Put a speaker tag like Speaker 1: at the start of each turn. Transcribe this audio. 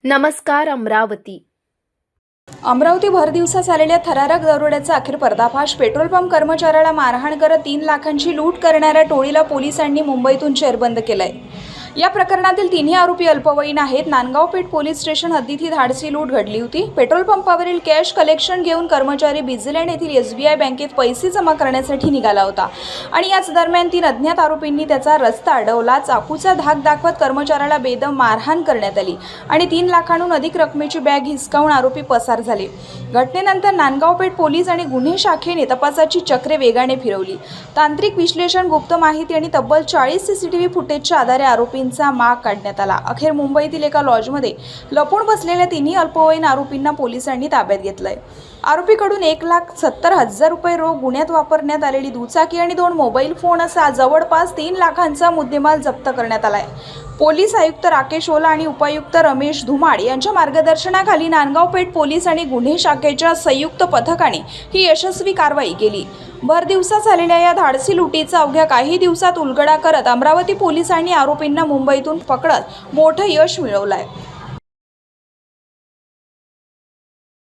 Speaker 1: नमस्कार अमरावती.
Speaker 2: अमरावती भरदिवसा झालेल्या थरारक दरोड्याचा अखेर पर्दाफाश. पेट्रोल पंप कर्मचाऱ्याला मारहाण करत 3 लाखांची लूट करणाऱ्या टोळीला पोलिसांनी मुंबईतून जेरबंद केलंय. या प्रकरणातील तिन्ही आरोपी अल्पवयीन आहेत. नांदगाव पेठ पोलीस स्टेशन हद्दीत ही धाडसी लूट घडली होती. पेट्रोल पंपावरील कॅश कलेक्शन घेऊन कर्मचारी बिझलँड येथील SBI बँकेत पैसे जमा करण्यासाठी निघाला होता आणि याच दरम्यान 3 अज्ञात आरोपींनी त्याचा रस्ता अडवला. चाकूचा धाक दाखवत कर्मचाऱ्याला बेदम मारहाण करण्यात आली आणि 3 लाखांहून अधिक रकमेची बॅग हिसकावून आरोपी पसार झाले. घटनेनंतर नांदगाव पेठ पोलीस आणि गुन्हे शाखेने तपासाची चक्रे वेगाने फिरवली. तांत्रिक विश्लेषण, गुप्त माहिती आणि तब्बल 40 CCTV फुटेजच्या आधारे आरोपींचा माग काढण्यात आला. अखेर मुंबईतील एका लॉजमध्ये लपून बसलेल्या तिन्ही अल्पवयीन आरोपींना पोलिसांनी ताब्यात घेतलंय. आरोपीकडून 1,70,000 रुपये रोख, गुन्ह्यात वापरण्यात आलेली दुचाकी आणि 2 मोबाईल फोन असा जवळपास 3 लाखांचा मुद्देमाल जप्त करण्यात आलाय. पोलीस आयुक्त राकेश ओला आणि उपायुक्त रमेश धुमाड यांच्या मार्गदर्शनाखाली नांदगाव पेठ पोलीस आणि गुन्हे शाखेच्या संयुक्त पथकाने ही यशस्वी कारवाई केली. भरदिवसा झालेल्या या धाडसी लुटीचा अवघ्या काही दिवसात उलगडा करत अमरावती पोलिसांनी आरोपींना मुंबईतून पकडत मोठं यश मिळवलंय.